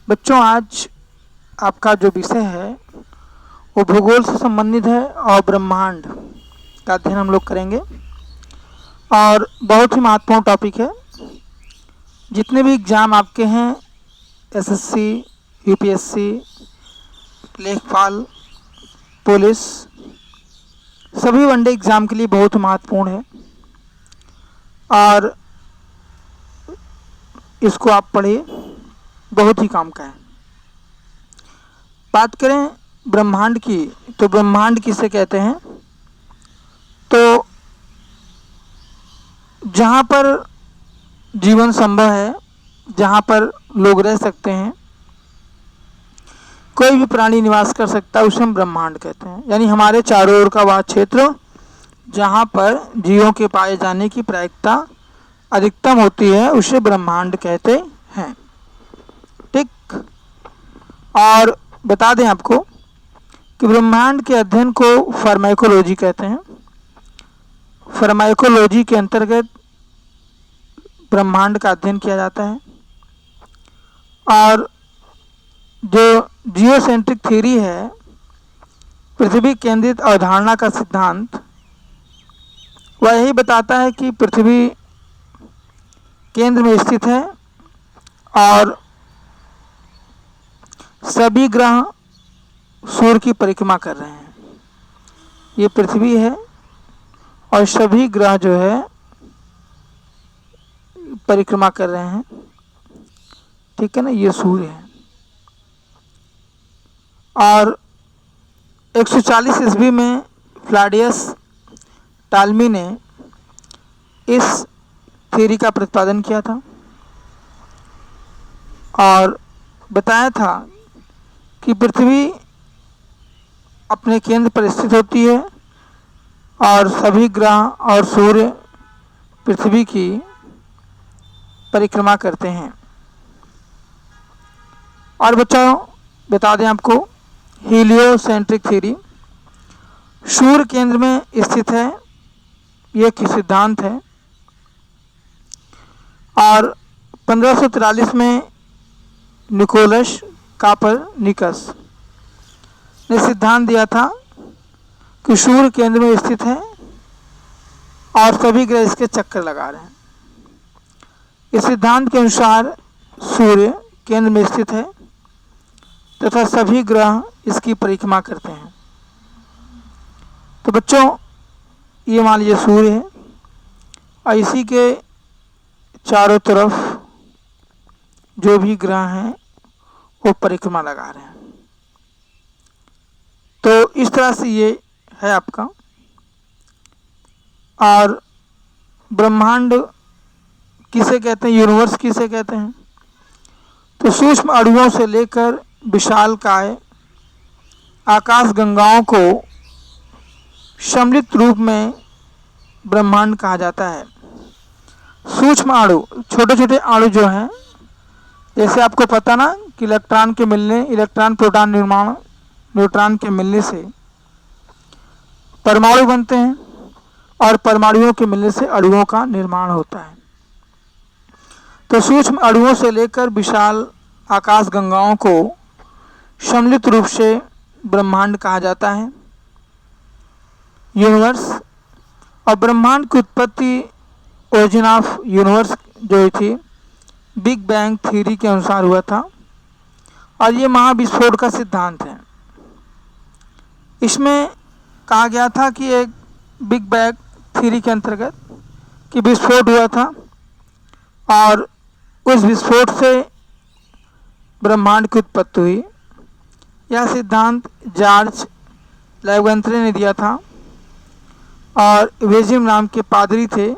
बच्चों, आज आपका जो विषय है वो भूगोल से संबंधित है और ब्रह्मांड का अध्ययन हम लोग करेंगे और बहुत ही महत्वपूर्ण टॉपिक है। जितने भी एग्ज़ाम आपके हैं, एसएससी, यूपीएससी, लेखपाल, पुलिस, सभी वनडे एग्ज़ाम के लिए बहुत महत्वपूर्ण है और इसको आप पढ़िए, बहुत ही काम का है। बात करें ब्रह्मांड की, तो ब्रह्मांड किसे कहते हैं? तो जहाँ पर जीवन संभव है, जहाँ पर लोग रह सकते हैं, कोई भी प्राणी निवास कर सकता है, उसे हम ब्रह्मांड कहते हैं। यानी हमारे चारों ओर का वह क्षेत्र जहाँ पर जीवों के पाए जाने की प्रायिकता अधिकतम होती है, उसे ब्रह्मांड कहते हैं। ठीक। और बता दें आपको कि ब्रह्मांड के अध्ययन को फार्माकोलॉजी कहते हैं। फार्माकोलॉजी के अंतर्गत ब्रह्मांड का अध्ययन किया जाता है और जो जियोसेंट्रिक थ्योरी है, पृथ्वी केंद्रित अवधारणा का सिद्धांत, वह यही बताता है कि पृथ्वी केंद्र में स्थित है और सभी ग्रह सूर्य की परिक्रमा कर रहे हैं। ये पृथ्वी है और सभी ग्रह जो है परिक्रमा कर रहे हैं। ठीक है ना, ये सूर्य है। और 140 ईस्वी में फ्लाडियस टालमी ने इस थ्योरी का प्रतिपादन किया था और बताया था कि पृथ्वी अपने केंद्र पर स्थित होती है और सभी ग्रह और सूर्य पृथ्वी की परिक्रमा करते हैं। और बच्चों, बता दें आपको, हीलियोसेंट्रिक थ्योरी सूर्य केंद्र में स्थित है, यह एक सिद्धांत है। और 1543 में निकोलस कोपरनिकस ने सिद्धांत दिया था कि सूर्य केंद्र में स्थित है और सभी ग्रह इसके चक्कर लगा रहे हैं। इस सिद्धांत के अनुसार सूर्य केंद्र में स्थित है तथा सभी ग्रह इसकी परिक्रमा करते हैं। तो बच्चों, ये मान लीजिए सूर्य है और इसी के चारों तरफ जो भी ग्रह हैं वो परिक्रमा लगा रहे हैं। तो इस तरह से ये है आपका। और ब्रह्मांड किसे कहते हैं, यूनिवर्स किसे कहते हैं? तो सूक्ष्म अणुओं से लेकर विशालकाय आकाश गंगाओं को सम्मिलित रूप में ब्रह्मांड कहा जाता है। सूक्ष्म अणु, छोटे छोटे अणु जो हैं, जैसे आपको पता ना कि इलेक्ट्रॉन के मिलने, इलेक्ट्रॉन प्रोटॉन निर्माण, न्यूट्रॉन के मिलने से परमाणु बनते हैं और परमाणुओं के मिलने से अणुओं का निर्माण होता है। तो सूक्ष्म अणुओं से लेकर विशाल आकाश गंगाओं को सम्मिलित रूप से ब्रह्मांड कहा जाता है, यूनिवर्स। और ब्रह्मांड की उत्पत्ति, ओरिजिन ऑफ यूनिवर्स जो थी, बिग बैंग थ्योरी के अनुसार हुआ था और ये महाविस्फोट का सिद्धांत है। इसमें कहा गया था कि एक बिग बैंग थ्योरी के अंतर्गत कि विस्फोट हुआ था और उस विस्फोट से ब्रह्मांड की उत्पत्ति हुई। यह सिद्धांत जॉर्ज लैवेंत्रे ने दिया था और वेजिम नाम के पादरी थे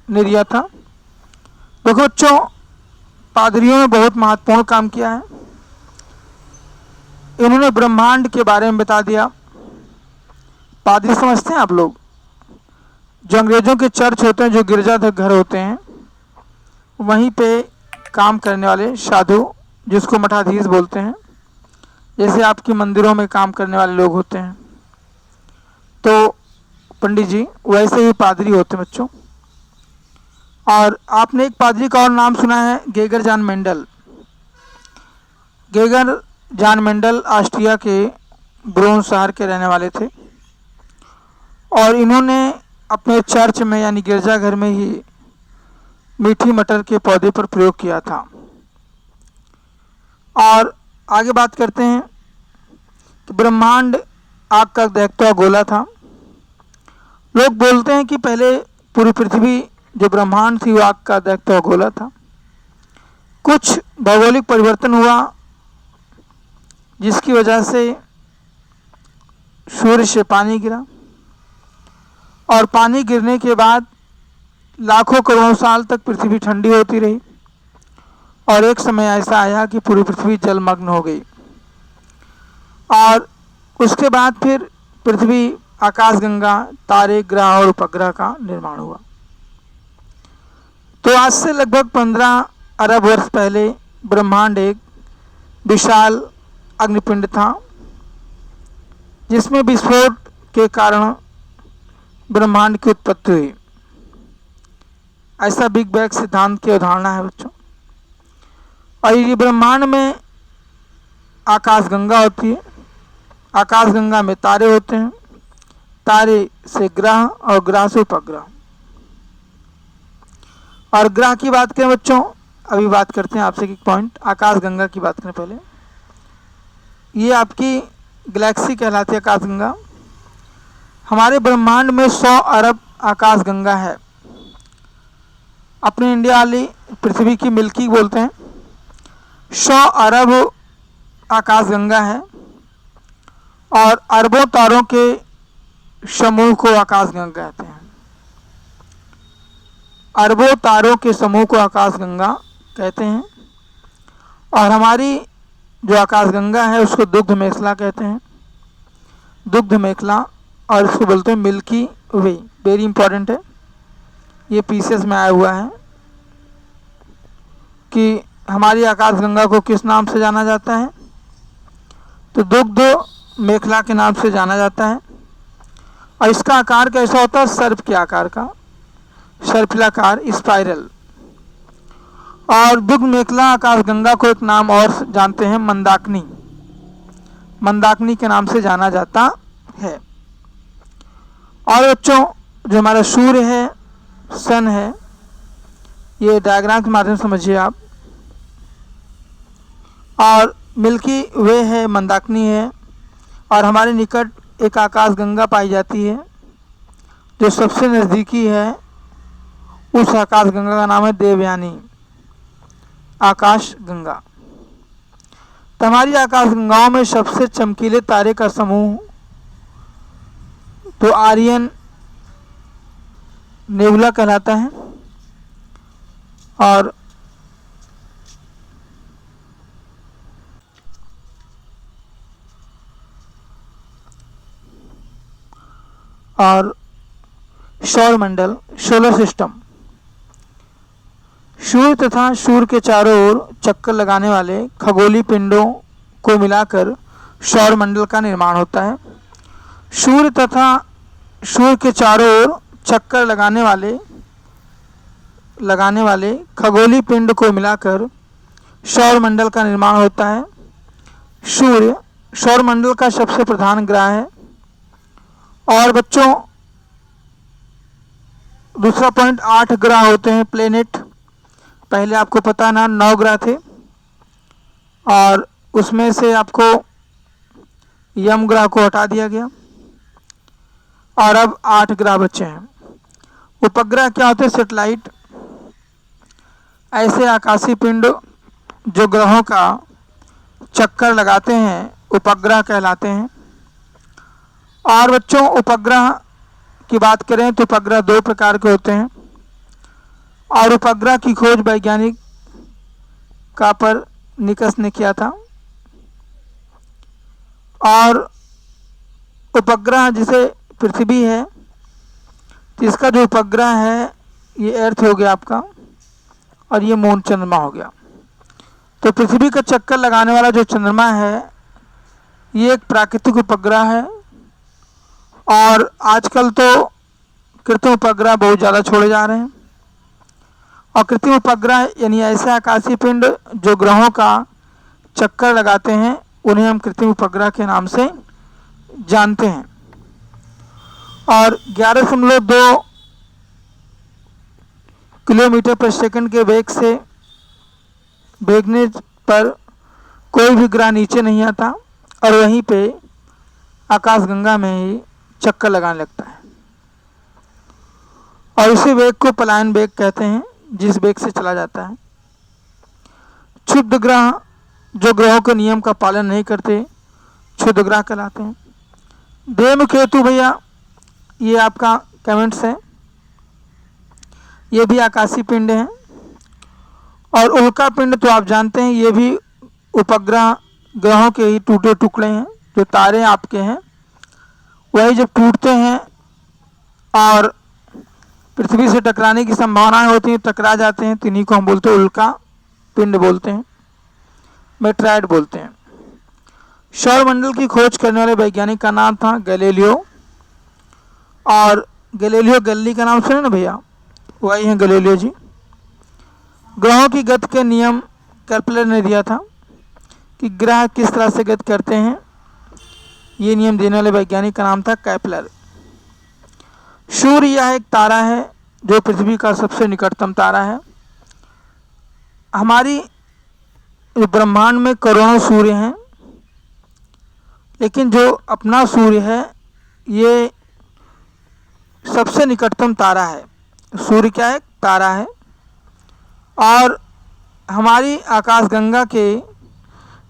ने दिया था। देखो बच्चों, पादरियों ने बहुत महत्वपूर्ण काम किया है। इन्होंने ब्रह्मांड के बारे में बता दिया। पादरी समझते हैं आप लोग? जो अंग्रेजों के चर्च होते हैं, जो गिरजाघर घर होते हैं, वहीं पे काम करने वाले साधु, जिसको मठाधीश बोलते हैं, जैसे आपकी मंदिरों में काम करने वाले लोग होते हैं, तो पंडित जी वैसे ही पादरी होते हैं बच्चों। और आपने एक पादरी का और नाम सुना है, गेगर जान मेंडल। गेगर जान मेंडल ऑस्ट्रिया के ब्रोन शहर के रहने वाले थे और इन्होंने अपने चर्च में यानी गिरजाघर में ही मीठी मटर के पौधे पर प्रयोग किया था। और आगे बात करते हैं कि ब्रह्मांड आग का दहकता हुआ गोला था। लोग बोलते हैं कि पहले पूरी पृथ्वी जो ब्रह्मांड थी वो आग का दहकता हुआ गोला था। कुछ भौगोलिक परिवर्तन हुआ जिसकी वजह से सूर्य से पानी गिरा और पानी गिरने के बाद लाखों करोड़ों साल तक पृथ्वी ठंडी होती रही और एक समय ऐसा आया कि पूरी पृथ्वी जलमग्न हो गई और उसके बाद फिर पृथ्वी, आकाशगंगा, तारे, ग्रह और उपग्रह का निर्माण हुआ। तो आज से लगभग 15 अरब वर्ष पहले ब्रह्मांड एक विशाल अग्निपिंड था जिसमें विस्फोट के कारण ब्रह्मांड की उत्पत्ति हुई। ऐसा बिग बैंग सिद्धांत की अवधारणा है बच्चों। और ये ब्रह्मांड में आकाशगंगा होती है, आकाशगंगा में तारे होते हैं, तारे से ग्रह और ग्रह से उपग्रह। और ग्रह की बात करें बच्चों, अभी बात करते हैं आपसे एक पॉइंट, आकाशगंगा की बात करें पहले। ये आपकी गैलेक्सी कहलाती है आकाशगंगा। हमारे ब्रह्मांड में 100 अरब आकाशगंगा है। अपने इंडिया वाली पृथ्वी की मिल्की बोलते हैं। 100 अरब आकाशगंगा है और अरबों तारों के समूह को आकाशगंगा कहते हैं। अरबों तारों के समूह को आकाशगंगा कहते हैं। और हमारी जो आकाशगंगा है उसको दुग्ध मेखला कहते हैं, दुग्ध मेखला। और इसको बोलते हैं मिल्की वे। वेरी इंपॉर्टेंट है, ये पीसेस में आया हुआ है कि हमारी आकाशगंगा को किस नाम से जाना जाता है, तो दुग्ध मेखला के नाम से जाना जाता है। और इसका आकार कैसा होता है, सर्प के आकार का, सर्पिलाकार, स्पाइरल। और दुग्ध मेखला आकाशगंगा को एक नाम और जानते हैं, मंदाकिनी, मंदाकिनी के नाम से जाना जाता है। और बच्चों जो हमारा सूर्य है, सन है, ये डायग्राम के माध्यम से समझिए आप। और मिल्की वे है, मंदाकिनी है। और हमारे निकट एक आकाशगंगा पाई जाती है जो सबसे नज़दीकी है, उस आकाशगंगा का नाम है देवयानी आकाशगंगा। तो हमारी आकाशगंगाओं में सबसे चमकीले तारे का समूह तो आर्यन नेबुला कहलाता है। और सौरमंडल, सोलर सिस्टम, सूर्य तथा सूर्य के चारों ओर चक्कर लगाने वाले खगोलीय पिंडों को मिलाकर सौरमंडल का निर्माण होता है। सूर्य तथा सूर्य के चारों ओर चक्कर लगाने वाले खगोलीय पिंड को मिलाकर सौरमंडल का निर्माण होता है। सूर्य सौरमंडल का सबसे प्रधान ग्रह है। और बच्चों दूसरा पॉइंट, 8 ग्रह होते हैं, प्लेनेट। पहले आपको पता ना 9 ग्रह थे और उसमें से आपको यम ग्रह को हटा दिया गया और अब 8 ग्रह बचे हैं। उपग्रह क्या होते हैं, सैटेलाइट, ऐसे आकाशीय पिंड जो ग्रहों का चक्कर लगाते हैं उपग्रह कहलाते हैं। और बच्चों उपग्रह की बात करें तो उपग्रह 2 प्रकार के होते हैं और उपग्रह की खोज वैज्ञानिक कोपरनिकस ने किया था। और उपग्रह जिसे पृथ्वी है, इसका जो उपग्रह है ये अर्थ हो गया आपका और ये मून, चंद्रमा हो गया। तो पृथ्वी का चक्कर लगाने वाला जो चंद्रमा है ये एक प्राकृतिक उपग्रह है। और आजकल तो कृत्रिम उपग्रह बहुत ज़्यादा छोड़े जा रहे हैं। और कृत्रिम उपग्रह यानी ऐसे आकाशीय पिंड जो ग्रहों का चक्कर लगाते हैं उन्हें हम कृत्रिम उपग्रह के नाम से जानते हैं। और 11.2 किलोमीटर प्रति सेकंड के वेग से भेजने पर कोई भी ग्रह नीचे नहीं आता और वहीं पे आकाशगंगा में ही चक्कर लगाने लगता है। और इसी वेग को पलायन वेग कहते हैं, जिस वेग से चला जाता है। क्षुद्र ग्रह जो ग्रहों के नियम का पालन नहीं करते क्षुद्र ग्रह कहलाते हैं। धूमकेतु भैया ये आपका कमेंट्स है, ये भी आकाशीय पिंड है। और उल्का पिंड तो आप जानते हैं ये भी उपग्रह ग्रहों के ही टूटे टुकड़े हैं। जो तारे आपके हैं वही जब टूटते हैं और पृथ्वी से टकराने की संभावनाएं होती हैं, टकरा जाते हैं, तो इन्हीं को हम बोलते हैं उल्का पिंड बोलते हैं, मेट्राइड बोलते हैं। सौरमंडल की खोज करने वाले वैज्ञानिक का नाम था गैलीलियो। और गैलीलियो गैलीली का नाम सुने ना भैया, वही हैं गैलीलियो जी। ग्रहों की गति के नियम केपलर ने दिया था कि ग्रह किस तरह से गति करते हैं, ये नियम देने वाले वैज्ञानिक का नाम था केपलर। सूर्य यह एक तारा है जो पृथ्वी का सबसे निकटतम तारा है। हमारी ब्रह्मांड में करोड़ों सूर्य हैं, लेकिन जो अपना सूर्य है ये सबसे निकटतम तारा है। सूर्य क्या है? तारा है। और हमारी आकाशगंगा के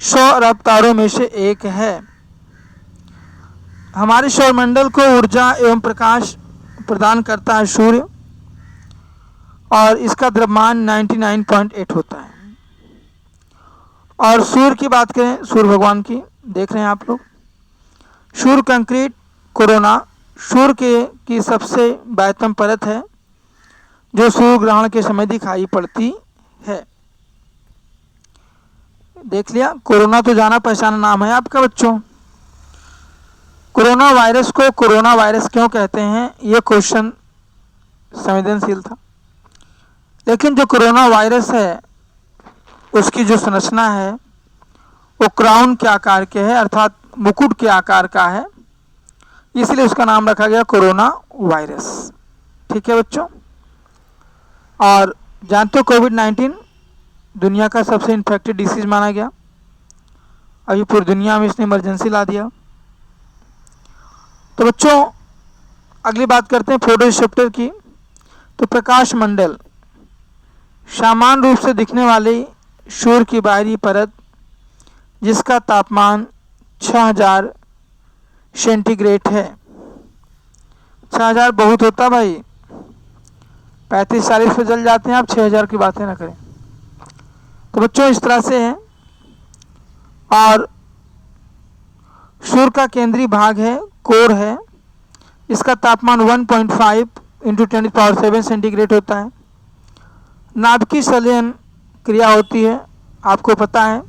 100 अरब तारों में से एक है। हमारे सौरमंडल को ऊर्जा एवं प्रकाश प्रदान करता है सूर्य, और इसका द्रव्यमान 99.8 होता है। और सूर्य की बात करें, सूर्य भगवान की देख रहे हैं आप लोग, सूर्य कंक्रीट कोरोना सूर्य की सबसे बाह्यतम परत है जो सूर्य ग्रहण के समय दिखाई पड़ती है। देख लिया, कोरोना तो जाना पहचाना नाम है आपका बच्चों। कोरोना वायरस को कोरोना वायरस क्यों कहते हैं, ये क्वेश्चन संवेदनशील था। लेकिन जो कोरोना वायरस है उसकी जो संरचना है वो क्राउन के आकार के है, अर्थात मुकुट के आकार का है, इसलिए उसका नाम रखा गया कोरोना वायरस। ठीक है बच्चों। और जानते हो कोविड-19 दुनिया का सबसे इन्फेक्टेड डिसीज माना गया। अभी पूरी दुनिया में इसने इमरजेंसी ला दिया। तो बच्चों अगली बात करते हैं फोटो रिसेप्टर की। तो प्रकाश मंडल सामान्य रूप से दिखने वाली सूर्य की बाहरी परत जिसका तापमान 6000 सेंटीग्रेड है। 6000 बहुत होता भाई, 35-40 पे जल जाते हैं आप, 6000 की बातें ना करें। तो बच्चों इस तरह से है। और सूर्य का केंद्रीय भाग है, कोर है, इसका तापमान 1.5 × 10⁻7 सेंटीग्रेड होता है। नाभिकीय संलयन क्रिया होती है, आपको पता है।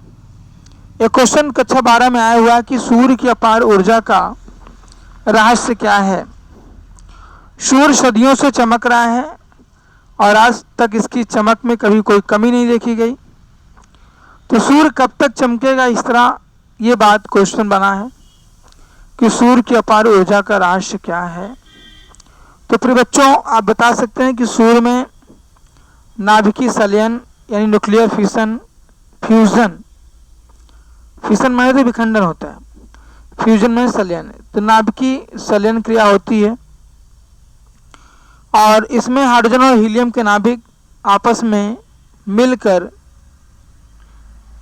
एक क्वेश्चन कक्षा 12 में आया हुआ है कि सूर्य की अपार ऊर्जा का रहस्य क्या है। सूर्य सदियों से चमक रहा है और आज तक इसकी चमक में कभी कोई कमी नहीं देखी गई। तो सूर्य कब तक चमकेगा, इस तरह ये बात क्वेश्चन बना है कि सूर्य की अपार ऊर्जा का रहस्य क्या है। तो फिर बच्चों आप बता सकते हैं कि सूर्य में नाभिकीय संलयन यानी न्यूक्लियर फिशन, फिशन में तो विखंडन होता है, फ्यूजन में संलयन। तो नाभिकीय संलयन क्रिया होती है और इसमें हाइड्रोजन और हीलियम के नाभिक आपस में मिलकर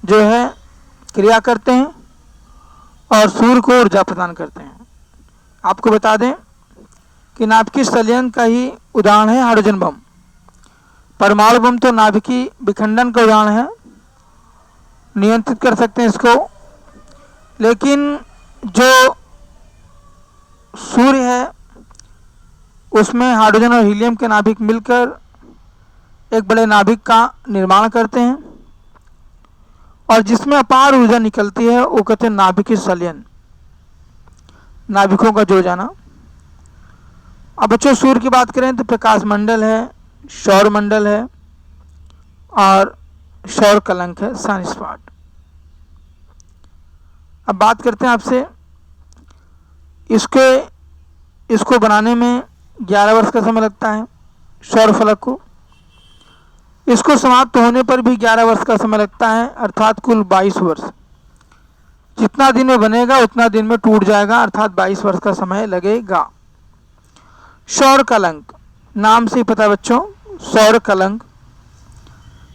जो है क्रिया करते हैं और सूर्य को ऊर्जा प्रदान करते हैं। आपको बता दें कि नाभिकीय संलयन का ही उदाहरण है हाइड्रोजन बम। परमाणु बम तो नाभिकीय विखंडन का उदाहरण है, नियंत्रित कर सकते हैं इसको। लेकिन जो सूर्य है उसमें हाइड्रोजन और हीलियम के नाभिक मिलकर एक बड़े नाभिक का निर्माण करते हैं और जिसमें अपार ऊर्जा निकलती है वो कहते हैं नाभिकीय संलयन, नाभिकों का जुड़ जाना। अब बच्चों सूर्य की बात करें तो प्रकाश मंडल है, सौर मंडल है और सौर कलंक है, सन स्पॉट। अब बात करते हैं आपसे, इसको बनाने में 11 वर्ष का समय लगता है सौर फलक को। इसको समाप्त होने पर भी 11 वर्ष का समय लगता है, अर्थात कुल 22 वर्ष। जितना दिन में बनेगा उतना दिन में टूट जाएगा, अर्थात 22 वर्ष का समय लगेगा। सौर कलंक, नाम से ही पता बच्चों, सौर कलंक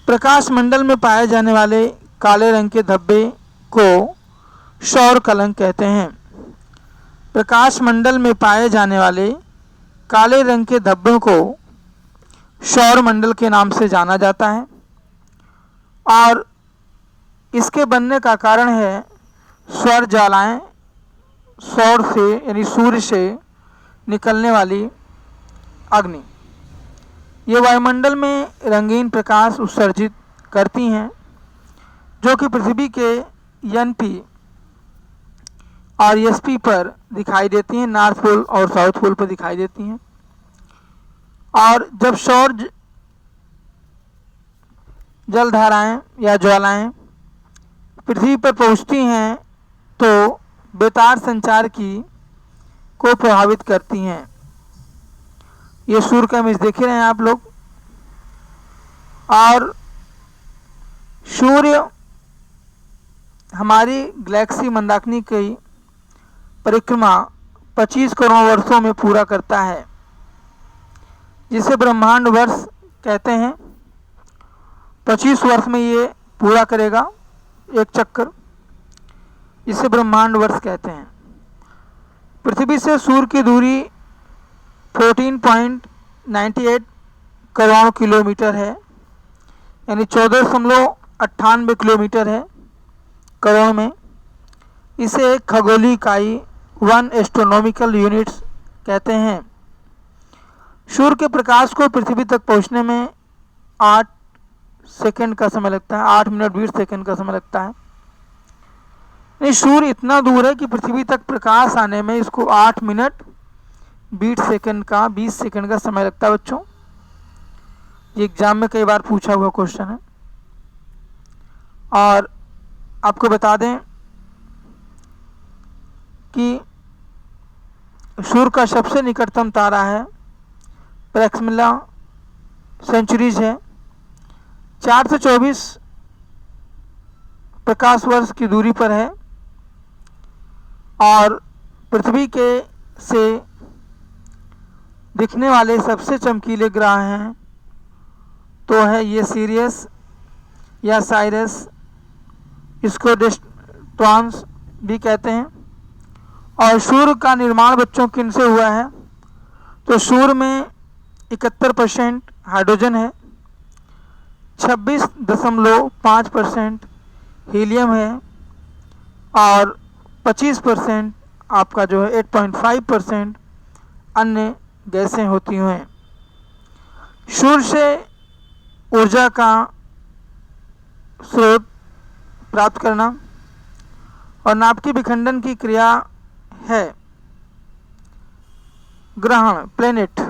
प्रकाश मंडल में पाए जाने वाले काले रंग के धब्बे को सौर कलंक कहते हैं। प्रकाश मंडल में पाए जाने वाले काले रंग के धब्बों को सौर मंडल के नाम से जाना जाता है और इसके बनने का कारण है सौर ज्वालाएं, सौर से यानी सूर्य से निकलने वाली अग्नि। ये वायुमंडल में रंगीन प्रकाश उत्सर्जित करती हैं जो कि पृथ्वी के एनपी और एसपी पर दिखाई देती हैं, नॉर्थ पोल और साउथ पोल पर दिखाई देती हैं। और जब सौर जलधाराएं या ज्वालाएं पृथ्वी पर पहुंचती हैं तो बेतार संचार को प्रभावित करती हैं। ये सूर्य का इमेज देख रहे हैं आप लोग। और सूर्य हमारी गैलेक्सी मंदाकिनी की परिक्रमा 25 करोड़ वर्षों में पूरा करता है, जिसे ब्रह्मांड वर्ष कहते हैं। 25 वर्ष में ये पूरा करेगा एक चक्कर, जिसे ब्रह्मांड वर्ष कहते हैं। पृथ्वी से सूर्य की दूरी 14.98 करोड़ किलोमीटर है, यानी 14.98 किलोमीटर है करोड़ में। इसे एक खगोलीय इकाई 1 एस्ट्रोनॉमिकल यूनिट्स कहते हैं। सूर्य के प्रकाश को पृथ्वी तक पहुंचने में 8 सेकंड का समय लगता है, 8 मिनट 20 सेकंड का समय लगता है। नहीं, सूर्य इतना दूर है कि पृथ्वी तक प्रकाश आने में इसको 8 मिनट 20 सेकंड का समय लगता है बच्चों। ये एग्जाम में कई बार पूछा हुआ क्वेश्चन है। और आपको बता दें कि सूर्य का सबसे निकटतम तारा है प्रैक्सिमिला सेंचुरीज है, 424 प्रकाश वर्ष की दूरी पर है। और पृथ्वी के से दिखने वाले सबसे चमकीले ग्रह हैं तो है ये सीरियस या साइरस, इसको डिस्ट्रॉन्स भी कहते हैं। और सूर्य का निर्माण बच्चों किन से हुआ है, तो सूर्य में 71% हाइड्रोजन है, 26.5% हीलियम है और 25% आपका जो है 8.5% अन्य गैसें होती हैं। सूर्य से ऊर्जा का स्रोत प्राप्त करना और नाभिकीय विखंडन की क्रिया है ग्रहण, प्लेनेट।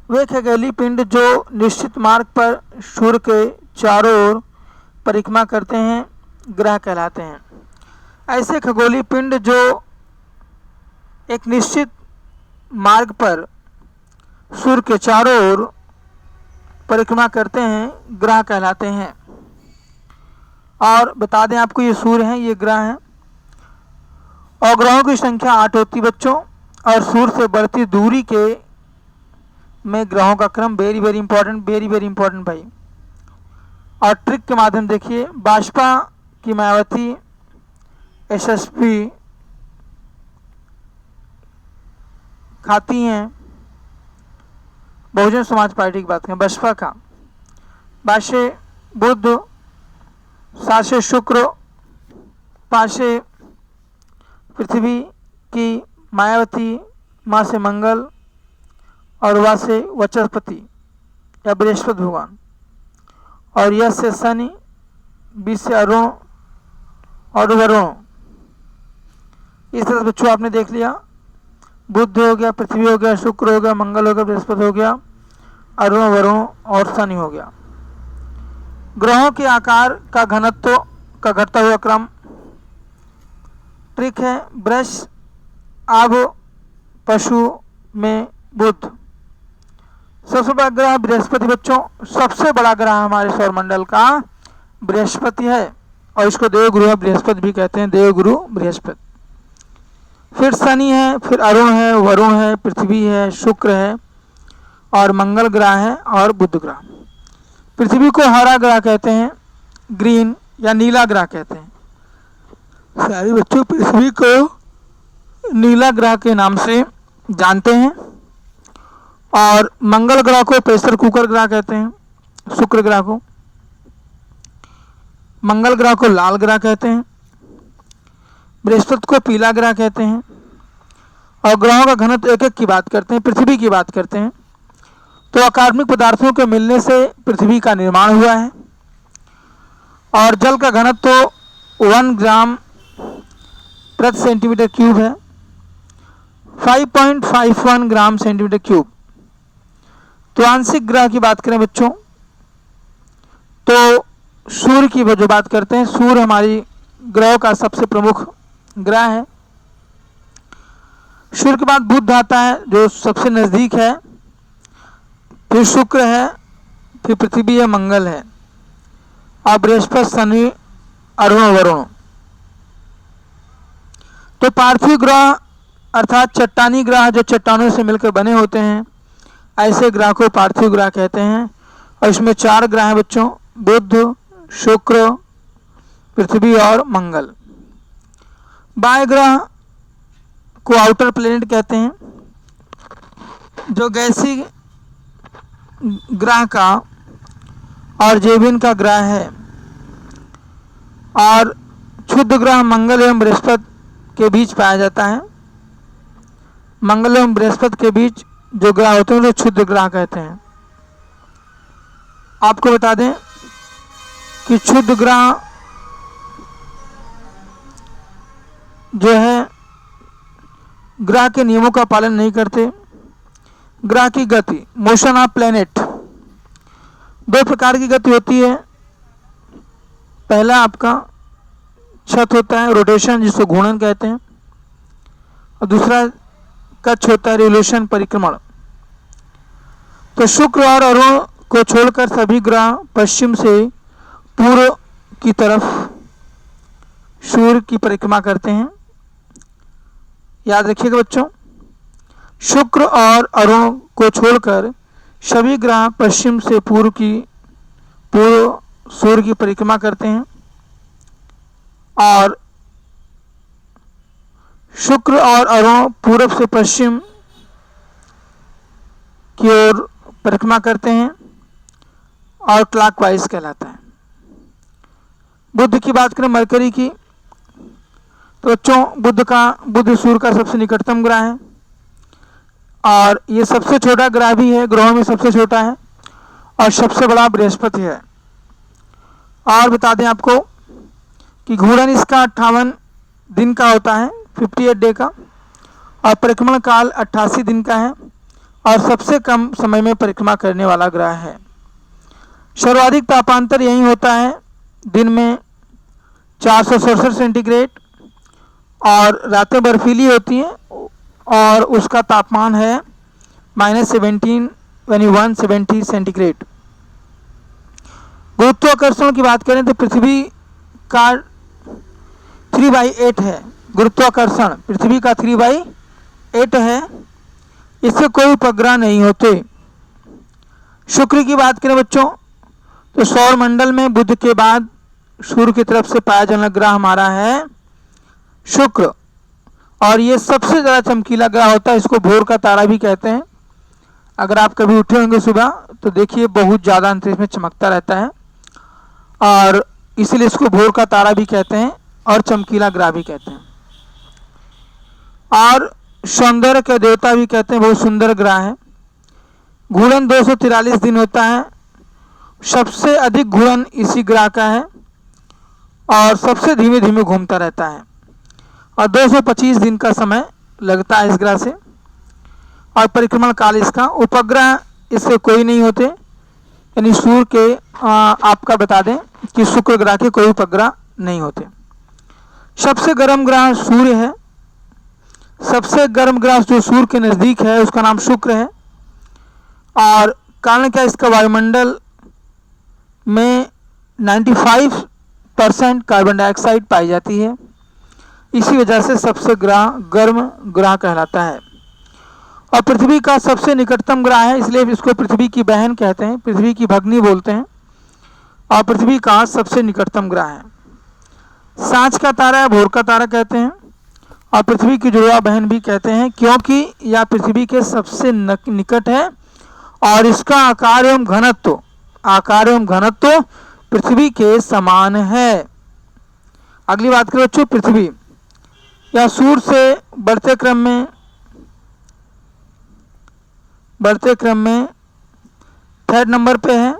वे खगोलीय पिंड जो निश्चित मार्ग पर सूर्य के चारों ओर परिक्रमा करते हैं ग्रह कहलाते हैं। ऐसे खगोलीय पिंड जो एक निश्चित मार्ग पर सूर्य के चारों ओर परिक्रमा करते हैं ग्रह कहलाते हैं। और बता दें आपको, ये सूर्य हैं, ये ग्रह हैं। और ग्रहों की संख्या 8 होती बच्चों। और सूर्य से बढ़ती दूरी के में ग्रहों का क्रम वेरी वेरी इंपॉर्टेंट भाई। और ट्रिक के माध्यम देखिए, भाजपा की मायावती एसएसपी खाती हैं, बहुजन समाज पार्टी की बात करें, बसपा का बाशे बुध, साशे शुक्र, पाशे पृथ्वी की मायावती, माँ से मंगल और वा से वचस्पति या बृहस्पति भगवान, और यश से शनि, बी से अरुण और वरुण। इस तरह से बच्चों आपने देख लिया, बुध हो गया, पृथ्वी हो गया, शुक्र हो गया, मंगल हो गया, बृहस्पति हो गया, अरुण, वरुण और शनि हो गया। ग्रहों के आकार का घनत्व का घटता हुआ क्रम ट्रिक है ब्रश अब पशु में बुध। सबसे बड़ा ग्रह बृहस्पति बच्चों, सबसे बड़ा ग्रह हमारे सौरमंडल का बृहस्पति है और इसको देवगुरु बृहस्पति भी कहते हैं, देवगुरु बृहस्पति। फिर शनि है, फिर अरुण है, वरुण है, पृथ्वी है, शुक्र है और मंगल ग्रह है और बुध ग्रह। पृथ्वी को हरा ग्रह कहते हैं, ग्रीन या नीला ग्रह कहते हैं। सारे बच्चों पृथ्वी को नीला ग्रह के नाम से जानते हैं और मंगल ग्रह को प्रेशर कुकर ग्रह कहते हैं, शुक्र ग्रह को, मंगल ग्रह को लाल ग्रह कहते हैं, बृहस्पति को पीला ग्रह कहते हैं। और ग्रहों का घनत्व एक एक की बात करते हैं। पृथ्वी की बात करते हैं तो अकार्बनिक पदार्थों के मिलने से पृथ्वी का निर्माण हुआ है और जल का घनत्व तो 1 ग्राम प्रति सेंटीमीटर क्यूब है, 5.51 ग्राम सेंटीमीटर क्यूब। तो आंशिक ग्रह की बात करें बच्चों तो सूर्य की जो बात करते हैं, सूर्य हमारी ग्रहों का सबसे प्रमुख ग्रह है। सूर्य के बाद बुध आता है जो सबसे नज़दीक है, फिर शुक्र है, फिर पृथ्वी है, मंगल है और बृहस्पति, शनि, अरुण, वरुण। तो पार्थिव ग्रह अर्थात चट्टानी ग्रह जो चट्टानों से मिलकर बने होते हैं, ऐसे ग्रह को पार्थिव ग्रह कहते हैं। और इसमें 4 ग्रह हैं बच्चों, बुध, शुक्र, पृथ्वी और मंगल। बाह्य ग्रह को आउटर प्लेनेट कहते हैं, जो गैसी ग्रह का और जीवन का ग्रह है। और क्षुद्र ग्रह मंगल एवं बृहस्पति के बीच पाया जाता है। मंगल एवं बृहस्पति के बीच जो ग्रह होते हैं उन्हें क्षुद्र ग्रह कहते हैं। आपको बता दें कि क्षुद्र ग्रह जो है ग्रह के नियमों का पालन नहीं करते। ग्रह की गति, मोशन ऑफ प्लैनेट, 2 प्रकार की गति होती है। पहला आपका छत होता है, रोटेशन, जिसको घूर्णन कहते हैं, और दूसरा कक्ष होता है, रिवोल्यूशन, परिक्रमण। तो शुक्र और अरुण को छोड़कर सभी ग्रह पश्चिम से पूर्व की तरफ सूर्य की परिक्रमा करते हैं। याद रखिएगा बच्चों, शुक्र और अरुण को छोड़कर सभी ग्रह पश्चिम से पूर्व सूर्य की परिक्रमा करते हैं और शुक्र और अरुण पूर्व से पश्चिम की ओर परिक्रमा करते हैं और क्लॉकवाइज कहलाता है। बुध की बात करें, मरकरी की, तो बच्चों बुध सूर्य का सबसे निकटतम ग्रह है और ये सबसे छोटा ग्रह भी है, ग्रहों में सबसे छोटा है और सबसे बड़ा बृहस्पति है। और बता दें आपको कि घूर्णन इसका 58 दिन का होता है, 58 डे का, और परिक्रमण काल 88 दिन का है और सबसे कम समय में परिक्रमा करने वाला ग्रह है। सर्वाधिक तापांतर यही होता है, दिन में 467 सेंटीग्रेड और रातें बर्फीली होती हैं और उसका तापमान है -17 यानी 170 सेंटीग्रेड। गुरुत्वाकर्षण की बात करें तो पृथ्वी का 3/8 है। गुरुत्वाकर्षण पृथ्वी का 3/8 है, इससे कोई उपग्रह नहीं होते। शुक्र की बात करें बच्चों तो सौर मंडल में बुध के बाद सूर्य की तरफ से पाया जाने ग्रह हमारा है शुक्र, और ये सबसे ज़्यादा चमकीला ग्रह होता है। इसको भोर का तारा भी कहते हैं। अगर आप कभी उठे होंगे सुबह तो देखिए बहुत ज़्यादा अंतरिक्ष में चमकता रहता है और इसीलिए इसको भोर का तारा भी कहते हैं और चमकीला ग्रह भी कहते हैं। और सौंदर्य के देवता भी कहते हैं, बहुत सुंदर ग्रह है। घूर्णन 243 दिन होता है, सबसे अधिक घूर्णन इसी ग्रह का है और सबसे धीमे धीमे घूमता रहता है और 225 दिन का समय लगता है इस ग्रह से। और परिक्रमण काल इसका, उपग्रह इससे कोई नहीं होते, यानी सूर्य के आपका बता दें कि शुक्र ग्रह के कोई उपग्रह नहीं होते। सबसे गर्म ग्रह सूर्य है। सबसे गर्म ग्रह जो सूर्य के नज़दीक है उसका नाम शुक्र है। और कारण क्या, इसका वायुमंडल में 95% कार्बन डाइऑक्साइड पाई जाती है। इसी वजह से सबसे गर्म ग्रह कहलाता है। और पृथ्वी का सबसे निकटतम ग्रह है, इसलिए इसको पृथ्वी की बहन कहते हैं, पृथ्वी की भगनी बोलते हैं। और पृथ्वी का सबसे निकटतम ग्रह है। सांझ का तारा या भोर का तारा कहते हैं और पृथ्वी की जुड़वा बहन भी कहते हैं, क्योंकि यह पृथ्वी के सबसे निकट है और इसका आकार एवं घनत्व पृथ्वी के समान है। अगली बात करें बच्चों, पृथ्वी या सूर्य से बढ़ते क्रम में थर्ड नंबर पे है।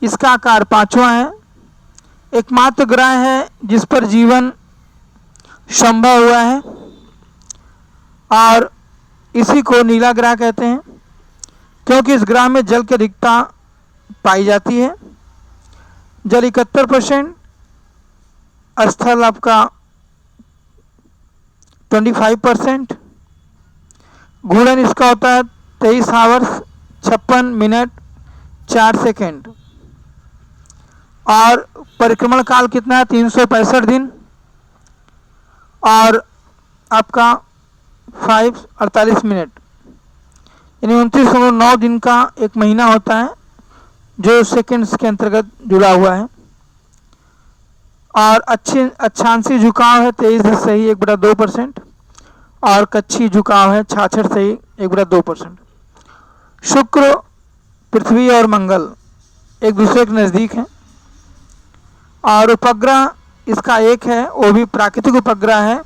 इसका आकार 5वां है। एकमात्र ग्रह है जिस पर जीवन संभव हुआ है और इसी को नीला ग्रह कहते हैं, क्योंकि इस ग्रह में जल की अधिकता पाई जाती है। जल 71%, स्थल आपका 25%। घूर्णन इसका होता है 23 आवर्स 56 मिनट 4 सेकेंड। और परिक्रमण काल कितना है, 365 दिन। और आपका 48 मिनट, यानी 29.9 दिन का एक महीना होता है जो सेकेंड्स के अंतर्गत जुड़ा हुआ है। और अक्षांशी झुकाव है 23.1/2% और कच्छी झुकाव है 66.1/2%। शुक्र, पृथ्वी और मंगल एक दूसरे के नज़दीक हैं। और उपग्रह इसका एक है, वो भी प्राकृतिक उपग्रह है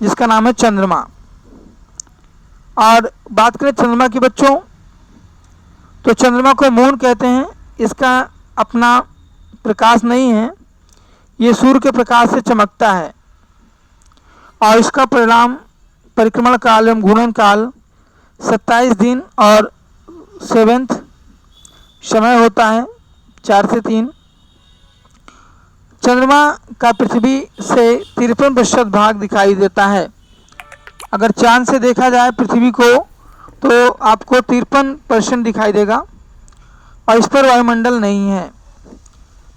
जिसका नाम है चंद्रमा। और बात करें चंद्रमा की बच्चों, तो चंद्रमा को मून कहते हैं। इसका अपना प्रकाश नहीं है, ये सूर्य के प्रकाश से चमकता है। और इसका परिणाम परिक्रमण काल एवं घूर्णन काल 27 दिन और 7th समय होता है 4 से 3। चंद्रमा का पृथ्वी से 53% भाग दिखाई देता है। अगर चांद से देखा जाए पृथ्वी को तो आपको 53% दिखाई देगा और इस पर वायुमंडल नहीं है।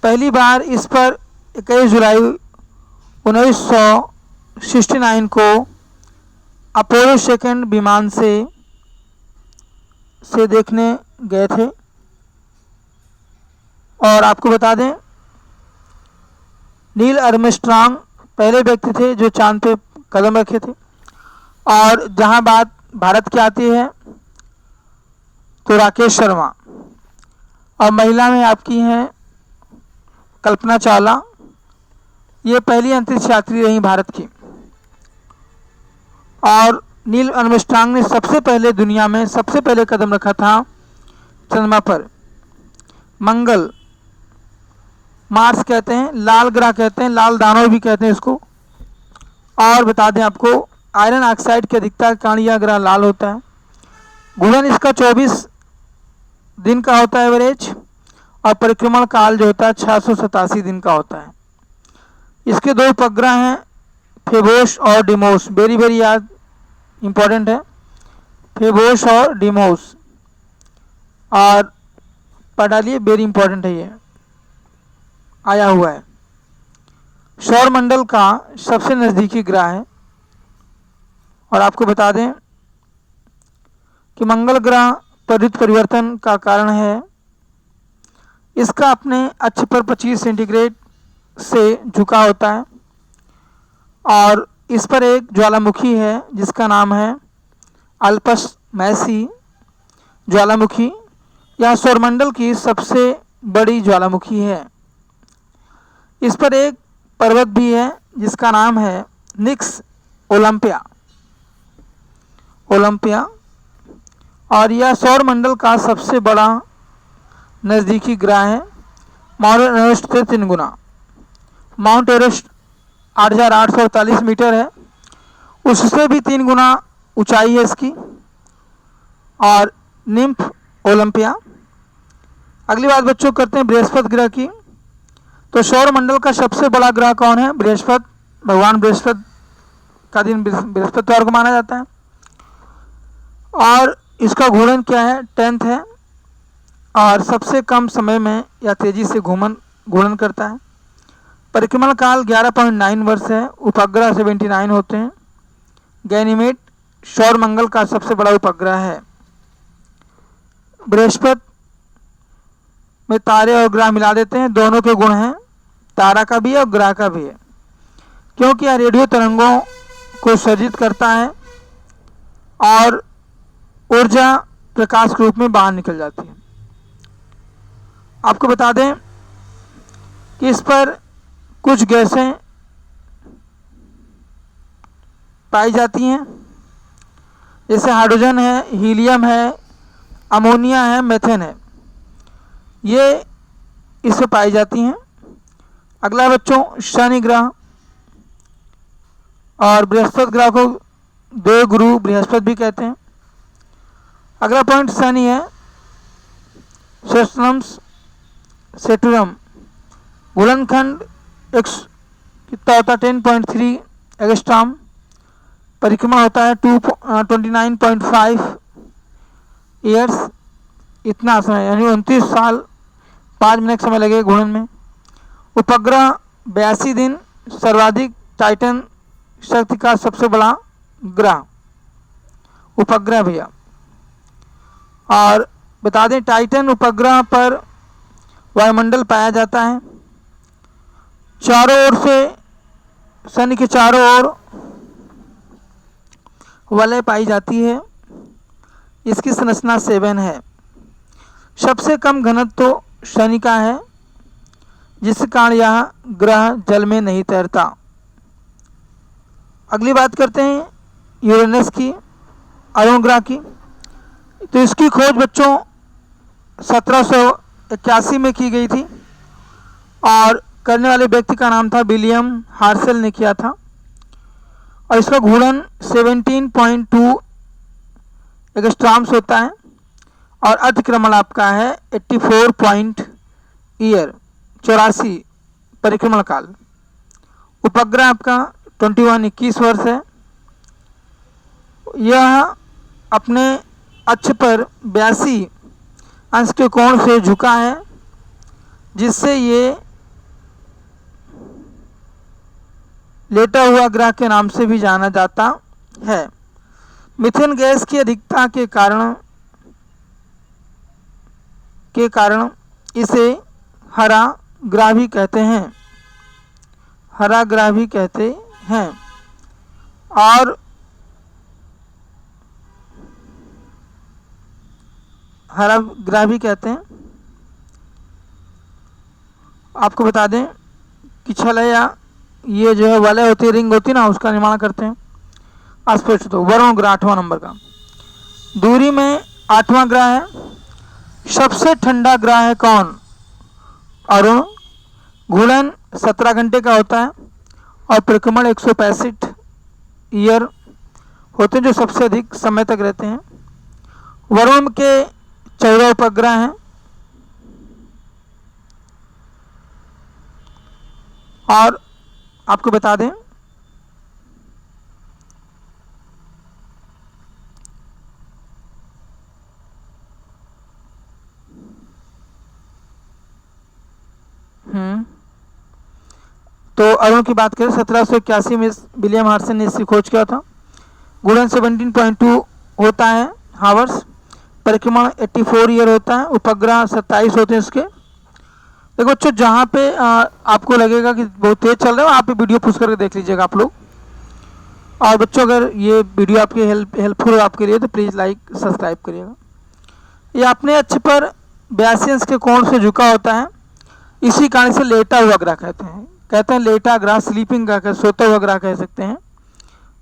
पहली बार इस पर 21 जुलाई 1969 को अपोलो 2 विमान से देखने गए थे। और आपको बता दें, नील आर्मस्ट्रांग पहले व्यक्ति थे जो चांद पे कदम रखे थे। और जहां बात भारत की आती है तो राकेश शर्मा, और महिला में आपकी हैं कल्पना चावला। ये पहली अंतरिक्ष यात्री रही भारत की। और नील आर्मस्ट्रांग ने सबसे पहले दुनिया में सबसे पहले कदम रखा था चंद्रमा पर। मंगल, मार्स कहते हैं, लाल ग्रह कहते हैं, लाल दानव भी कहते हैं इसको। और बता दें आपको, आयरन ऑक्साइड की अधिकता के कारण यह ग्रह लाल होता है। घूर्णन इसका 24 दिन का होता है एवरेज, और परिक्रमण काल जो होता है 687 दिन का होता है। इसके 2 उपग्रह हैं, फेबोस और डिमोस। वेरी वेरी याद इम्पोर्टेंट है, फेबोस और डिमोस। और पढ़ डालिए, वेरी इंपॉर्टेंट है, ये आया हुआ है। सौर मंडल का सबसे नज़दीकी ग्रह है। और आपको बता दें कि मंगल ग्रह पर ऋतु परिवर्तन का कारण है। इसका अपने अक्ष पर 25 सेंटीग्रेड से झुका होता है। और इस पर एक ज्वालामुखी है जिसका नाम है अल्पस मैसी ज्वालामुखी। यह सौरमंडल की सबसे बड़ी ज्वालामुखी है। इस पर एक पर्वत भी है जिसका नाम है निक्स ओलंपिया। और यह सौरमंडल का सबसे बड़ा नज़दीकी ग्रह है। माउंट एवरेस्ट से 3 गुना। माउंट एवरेस्ट 8,848 मीटर है, उससे भी 3 गुना ऊंचाई है इसकी। और निम्फ ओलंपिया। अगली बात बच्चों करते हैं बृहस्पति ग्रह की। तो सौरमंडल का सबसे बड़ा ग्रह कौन है? बृहस्पति भगवान बृहस्पति का दिन बृहस्पतिवार को माना जाता है। और इसका घूर्णन क्या है, 10th है, और सबसे कम समय में या तेजी से घूर्णन करता है। परिक्रमण काल 11.9 वर्ष है। उपग्रह 79 होते हैं। गैनीमेड सौर मंगल का सबसे बड़ा उपग्रह है। बृहस्पति में तारे और ग्रह मिला देते हैं, दोनों के गुण हैं, तारा का भी है और ग्रह का भी है, क्योंकि यह रेडियो तरंगों को सर्जित करता है और ऊर्जा प्रकाश के रूप में बाहर निकल जाती है। आपको बता दें कि इस पर कुछ गैसें पाई जाती हैं, जैसे हाइड्रोजन है, हीलियम है, अमोनिया है, मीथेन है, ये इसमें पाई जाती हैं। अगला बच्चों, शनि ग्रह और बृहस्पति ग्रह को देव गुरु बृहस्पति भी कहते हैं। अगला पॉइंट शनि है। सेस्ट्रम्स सेटुरम गुणनखंड कितना होता है, 10.3 एंगस्ट्रॉम। परिक्रमा होता है 29.5 ईयर्स, इतना समय यानी 29 साल 5 मिनट समय लगेगा घूर्णन में। उपग्रह 82 दिन, सर्वाधिक टाइटन शक्ति का सबसे बड़ा ग्रह उपग्रह भैया। और बता दें टाइटन उपग्रह पर वायुमंडल पाया जाता है। चारों ओर से शनि के चारों ओर वलय पाई जाती है। इसकी संरचना 7 है। सबसे कम घनत्व तो शनि का है, जिस कारण यह ग्रह जल में नहीं तैरता। अगली बात करते हैं यूरेनस की, अरुण ग्रह की। तो इसकी खोज बच्चों 1781 में की गई थी और करने वाले व्यक्ति का नाम था विलियम हार्सेल ने किया था। और इसका घूर्णन 17.2 एंगस्ट्रॉम्स होता है और अतिक्रमण आपका है 84 ईयर, 84 परिक्रमण काल। उपग्रह आपका 21 वर्ष है। यह अपने अक्ष पर 82 अंश के कोण से झुका है, जिससे ये लेटा हुआ ग्रह के नाम से भी जाना जाता है। मीथेन गैस की अधिकता के कारण इसे हरा ग्रह भी कहते हैं, हरा ग्रह भी कहते हैं। और हरा ग्रह भी कहते हैं। आपको बता दें कि छलया ये जो है वलय होती है, रिंग होती है ना, उसका निर्माण करते हैं। अस्पष्ट तो वरुण ग्रह 8वां नंबर का, दूरी में 8वां ग्रह है। सबसे ठंडा ग्रह है कौन? अरुण। घूर्णन 17 घंटे का होता है और परिक्रमण 165 ईयर होते हैं, जो सबसे अधिक समय तक रहते हैं। वरुण के 14 उपग्रह हैं और आपको बता दें तो अरुण की बात करें 1781 में विलियम हार्सन ने इसकी खोज किया था। घूर्णन 17.2 होता है हावर्स। परिक्रमण 84 ईयर होता है। उपग्रह 27 होते हैं इसके। देखो बच्चों, जहाँ पे आपको लगेगा कि बहुत तेज चल रहा है, वहाँ पे वीडियो पुश करके देख लीजिएगा आप लोग। और बच्चों, अगर ये वीडियो आपके हेल्पफुल हो आपके लिए तो प्लीज़ लाइक सब्सक्राइब करिएगा। ये अपने अक्ष पर 82 अंश के कोण से झुका होता है, इसी कारण से लेटा हुआ ग्रह कहते हैं लेटा ग्रह, स्लीपिंग ग्रह, सोता हुआ ग्रह कह सकते हैं,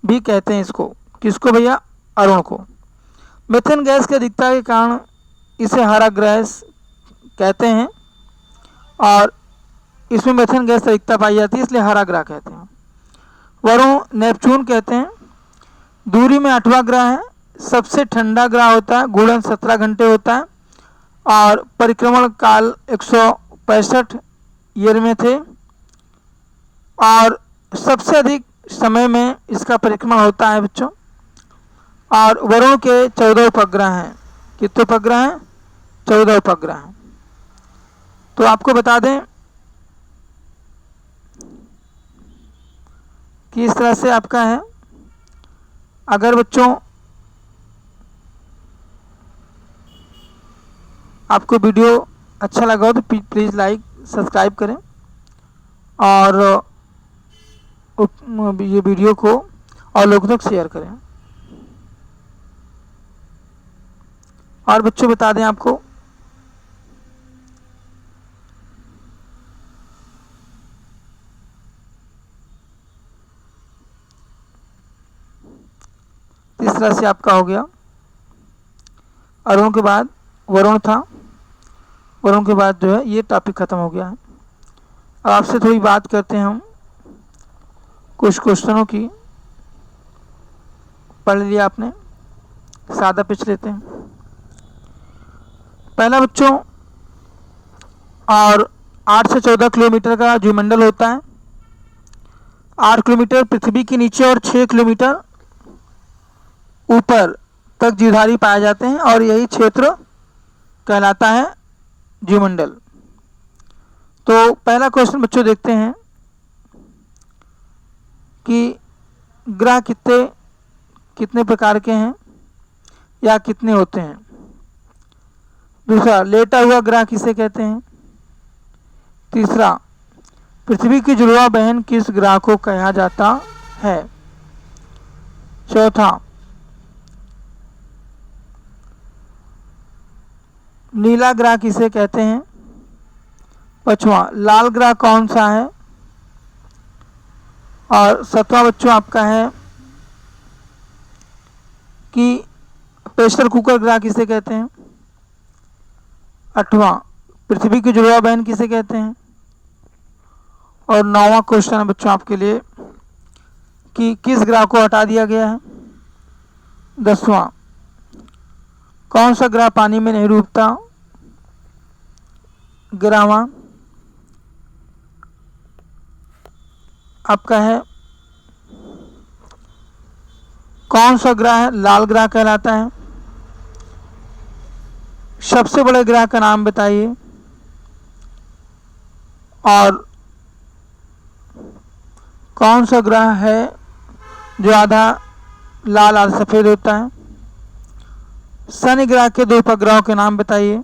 भी कहते हैं इसको। किसको भैया? अरुण को। मीथेन गैस की अधिकता के कारण इसे हरा ग्रह कहते हैं और इसमें मीथेन गैस अधिकता पाई जाती है, इसलिए हरा ग्रह कहते हैं। वरुण नेपच्यून कहते हैं। दूरी में 8वां ग्रह है। सबसे ठंडा ग्रह होता है। घूर्णन 17 घंटे होता है और परिक्रमण काल 165 ईयर में थे और सबसे अधिक समय में इसका परिक्रमण होता है बच्चों। और वरुण के 14 उपग्रह हैं। कितने उपग्रह हैं? 14 उपग्रह हैं। तो आपको बता दें कि इस तरह से आपका है। अगर बच्चों आपको वीडियो अच्छा लगा हो तो प्लीज़ लाइक सब्सक्राइब करें और ये वीडियो को और लोगों तक शेयर करें। और बच्चों बता दें आपको इस तरह से आपका हो गया। अरुण के बाद वरुण था, वरुण के बाद जो है ये टॉपिक ख़त्म हो गया है। अब आपसे थोड़ी बात करते हैं हम कुछ क्वेश्चनों की। पढ़ लिया आपने, सादा पिच लेते हैं। पहला बच्चों, और 8 से 14 किलोमीटर का जीवमंडल होता है। 8 किलोमीटर पृथ्वी के नीचे और 6 किलोमीटर ऊपर तक जीवधारी पाए जाते हैं और यही क्षेत्र कहलाता है जीवमंडल। तो पहला क्वेश्चन बच्चों देखते हैं कि ग्रह कितने प्रकार के हैं या कितने होते हैं। दूसरा, लेटा हुआ ग्रह किसे कहते हैं। तीसरा, पृथ्वी की जुड़वा बहन किस ग्रह को कहा जाता है। चौथा, नीला ग्रह किसे कहते हैं। पांचवा, लाल ग्रह कौन सा है। और सातवां बच्चों आपका है कि प्रेशर कुकर ग्रह किसे कहते हैं। आठवां, पृथ्वी की जुड़वा बहन किसे कहते हैं। और 9वां क्वेश्चन है बच्चों आपके लिए कि किस ग्रह को हटा दिया गया है। 10वां, कौन सा ग्रह पानी में नहीं डूबता। 11वां आपका है कौन सा ग्रह है लाल ग्रह कहलाता है। सबसे बड़े ग्रह का नाम बताइए। और कौन सा ग्रह है जो आधा लाल आधा सफ़ेद होता है। शनि ग्रह के 2 उपग्रहों के नाम बताइए।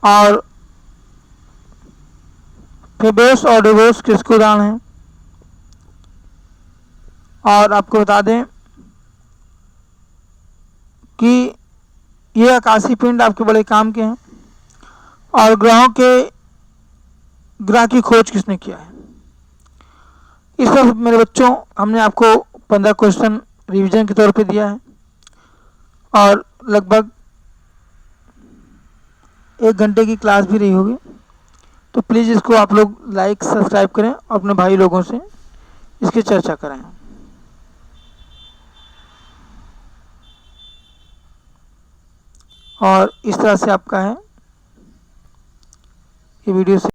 और फेबोस और डिवोस किसके उदाहरण हैं। और आपको बता दें कि ये आकाशीय पिंड आपके बड़े काम के हैं। और ग्रह की खोज किसने किया है। इस तरह मेरे बच्चों हमने आपको 15 क्वेश्चन रिवीजन के तौर पे दिया है और लगभग 1 घंटे की क्लास भी रही होगी। तो प्लीज़ इसको आप लोग लाइक सब्सक्राइब करें और अपने भाई लोगों से इसकी चर्चा करें। और इस तरह से आपका है ये वीडियो से